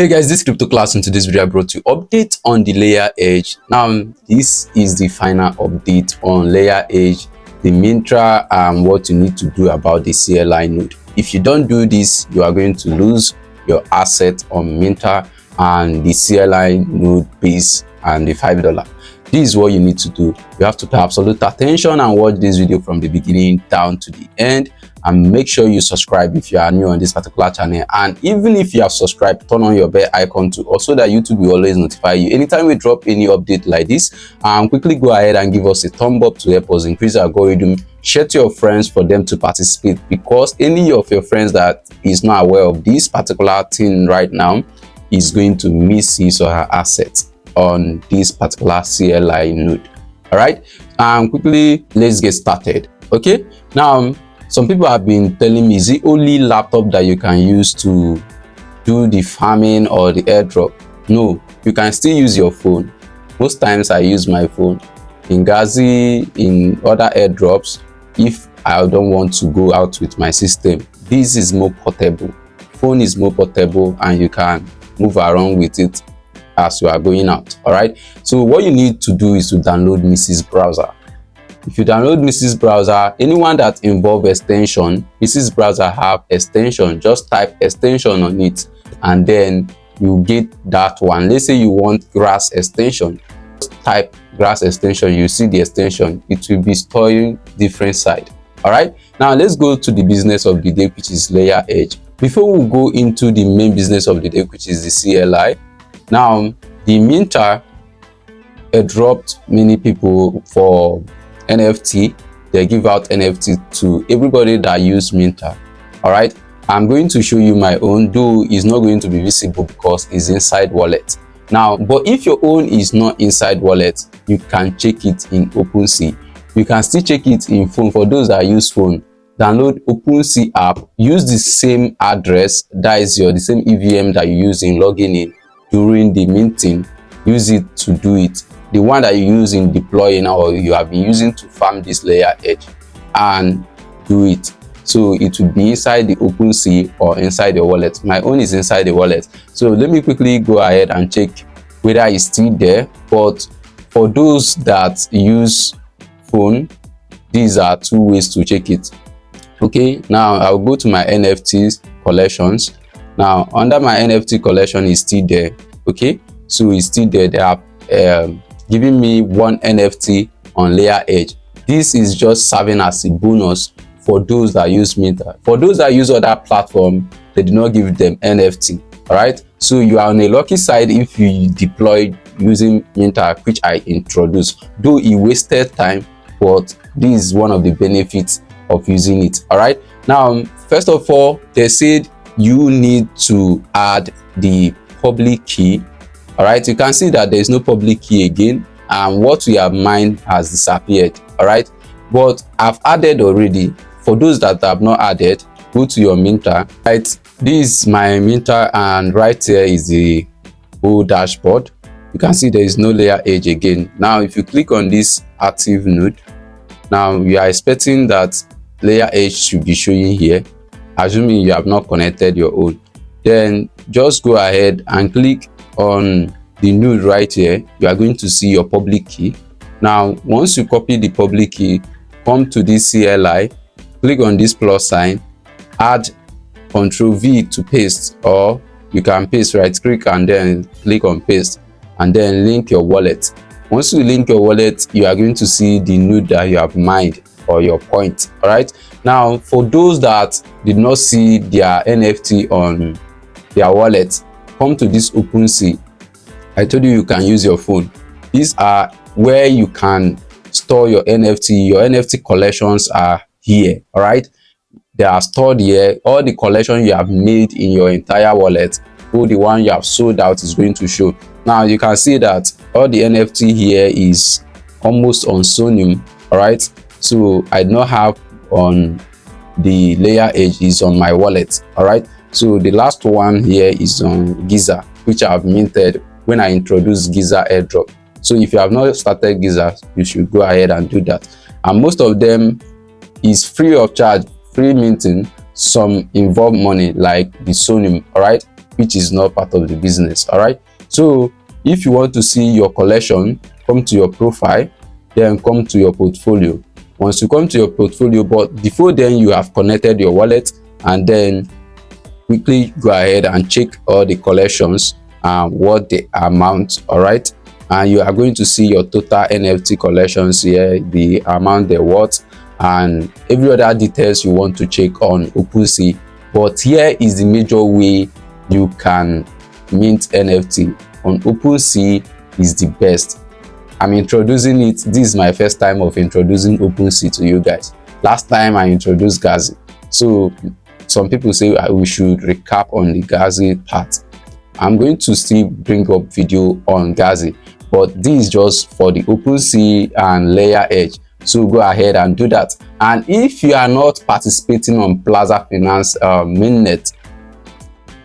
Hey guys, this crypto class. In today's video I brought you update on the Layeredge. Now this is the final update on Layeredge, the Mintra, and what you need to do about the CLI node. If you don't do this, you are going to lose your asset on Mintra and the CLI node base and the $5. This is what you need to do. You have to pay absolute attention and watch this video from the beginning down to the end, and make sure you subscribe if you are new on this particular channel. And even if you have subscribed, turn on your bell icon too, also that YouTube will always notify you anytime we drop any update like this. And quickly go ahead and give us a thumb up to help us increase our algorithm. Share to your friends for them to participate, because any of your friends that is not aware of this particular thing right now is going to miss his or her assets on this particular CLI node. All right, quickly let's get started. Okay, now some people have been telling me, is the only laptop that you can use to do the farming or the airdrop? No, you can still use your phone. Most times I use my phone in Gazi, in other airdrops, if I don't want to go out with my system. This is more portable. Phone is more portable and you can move around with it as you are going out. All right, so what you need to do is to download Mrs. Browser. If you download Mrs. Browser, anyone that involve extension, Mrs. Browser have extension, just type extension on it and then you get that one. Let's say you want grass extension, just type grass extension, you see the extension, it will be storing different side. All right, now let's go to the business of the day, which is Layeredge. Before we go into the main business of the day, which is the CLI, now the Mintra airdropped many people for NFT. They give out NFT to everybody that use Mintra. All right, I'm going to show you my own, though it's not going to be visible because it's inside wallet now. But if your own is not inside wallet, you can check it in OpenSea. You can still check it in phone. For those that use phone, download OpenSea app, use the same address, that is the same EVM that you use in logging in during the minting. Use it to do it, the one that you use in deploying or you have been using to farm this Layeredge, and do it. So it will be inside the OpenSea or inside the wallet. My own is inside the wallet. So let me quickly go ahead and check whether it's still there. But for those that use phone, these are two ways to check it. Okay, now I'll go to my NFTs collections. Now under my NFT collection is still there. Okay, so it's still there. They are giving me one NFT on Layeredge. This is just serving as a bonus for those that use Mintra. For those that use other platform, they do not give them NFT. All right, so you are on a lucky side if you deploy using Mintra, which I introduced, though it wasted time, but this is one of the benefits of using it. All right, now first of all, they said you need to add the public key. All right, you can see that there is no public key again, and what we have mined has disappeared. All right, but I've added already. For those that have not added, go to your Mintra. Right, this is my Mintra, and right here is the whole dashboard. You can see there is no Layeredge again. Now if you click on this active node, now we are expecting that Layeredge should be showing here, assuming you have not connected your own. Then just go ahead and click on the node right here. You are going to see your public key. Now once you copy the public key, come to this CLI, click on this plus sign, add Ctrl+V to paste, or you can paste, right click and then click on paste, and then link your wallet. Once you link your wallet, you are going to see the node that you have mined or your point. All right, now for those that did not see their NFT on their wallet, come to this OpenSea. I told you you can use your phone. These are where you can store your NFT. Your NFT collections are here. All right, they are stored here. All the collection you have made in your entire wallet, or the one you have sold out, is going to show. Now you can see that all the NFT here is almost on Sonium. All right, so I do not have on the Layeredge, is on my wallet. All right, so the last one here is on Giza, which I have minted when I introduced GradietAirdrop. So if you have not started Giza, you should go ahead and do that. And most of them is free of charge, free minting. Some involve money like the Sonium. All right, which is not part of the business. All right, so if you want to see your collection, come to your profile, then come to your portfolio. Once you come to your portfolio, but before then you have connected your wallet, and then quickly go ahead and check all the collections and what the amount. All right, and you are going to see your total NFT collections here, the amount they're worth, and every other details you want to check on OpenSea. But here is the major way you can mint NFT on OpenSea. Is the best. I'm introducing it. This is my first time of introducing OpenSea to you guys. Last time I introduced Gazi, so some people say we should recap on the Gazi part. I'm going to still bring up video on Gazi, but this is just for the OpenSea and Layeredge. So go ahead and do that. And if you are not participating on Plaza Finance Mainnet,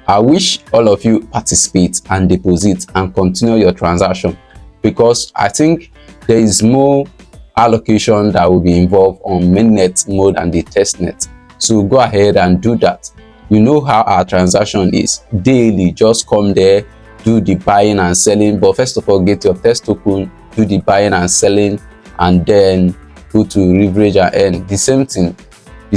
I wish all of you participate and deposit and continue your transaction, because I think there is more allocation that will be involved on mainnet mode and the testnet. So go ahead and do that. You know how our transaction is daily. Just come there, do the buying and selling. But first of all, get your test token, do the buying and selling, and then go to leverage and earn. The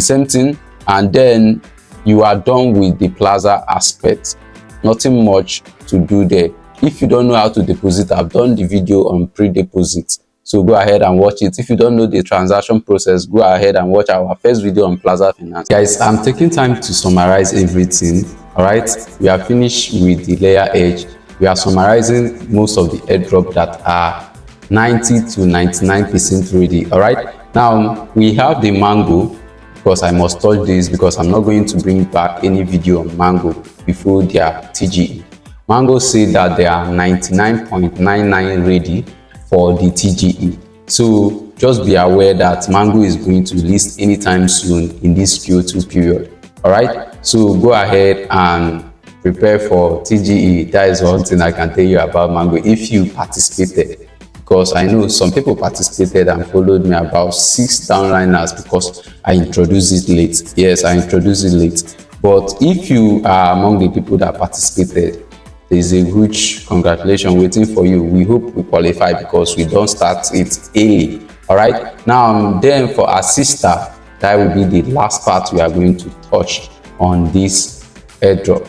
same thing, and then you are done with the Plaza aspect. Nothing much to do there. If you don't know how to deposit, I've done the video on pre-deposit, so go ahead and watch it. If you don't know the transaction process, go ahead and watch our first video on Plaza Finance. Guys, I'm taking time to summarize everything. All right, we are finished with the Layeredge. We are summarizing most of the airdrop that are 90 to 99% ready. All right, now we have the Mango, because I must touch this because I'm not going to bring back any video on Mango before their TGE. Mango said that they are 99.99 ready for the TGE. So just be aware that Mango is going to list anytime soon in this Q2 period. All right, so go ahead and prepare for TGE. That is one thing I can tell you about Mango if you participated, because I know some people participated and followed me, about 6 downliners, because I introduced it late. Yes, I introduced it late. But if you are among the people that participated, there is a huge congratulations waiting for you. We hope we qualify because we don't start it early. All right, now then for Assista, that will be the last part we are going to touch on this airdrop.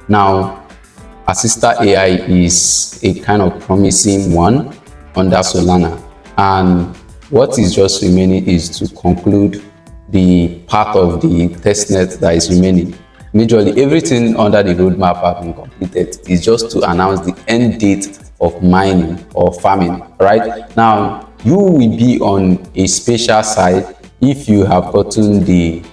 Now Assista AI is a kind of promising one under Solana, and what is just remaining is to conclude the part of the testnet that is remaining. Majorly everything under the roadmap have been completed. It's just to announce the end date of mining or farming. Right now you will be on a special side if you have gotten the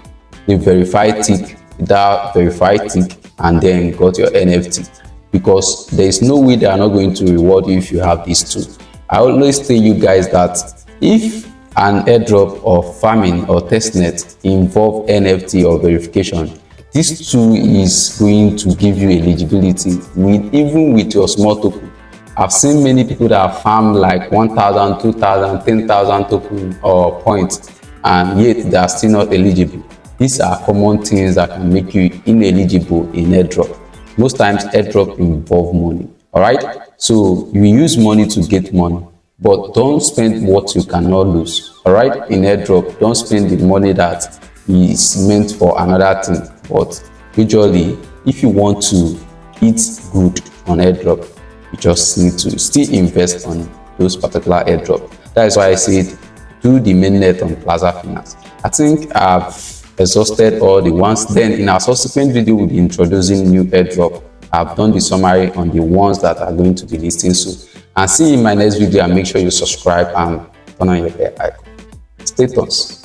verified tick, that verified tick, and then got your NFT, because there is no way they are not going to reward you if you have these two. I always tell you guys that if an airdrop or farming or testnet involve NFT or verification, this too is going to give you eligibility even with your small token. I've seen many people that farm like 1,000, 2,000, 10,000 token or points, and yet they are still not eligible. These are common things that can make you ineligible in airdrop. Most times airdrop involve money. All right, so you use money to get money, but don't spend what you cannot lose. All right, in airdrop, don't spend the money that is meant for another thing. But usually if you want to eat good on airdrop, you just need to still invest on those particular airdrop. That is why I said do the mainnet on Plaza Finance. I think I've exhausted all the ones. Then in our subsequent video we'll be introducing new airdrop. I've done the summary on the ones that are going to be listing soon. And see you in my next video, and make sure you subscribe and turn on your bell icon. Stay tuned.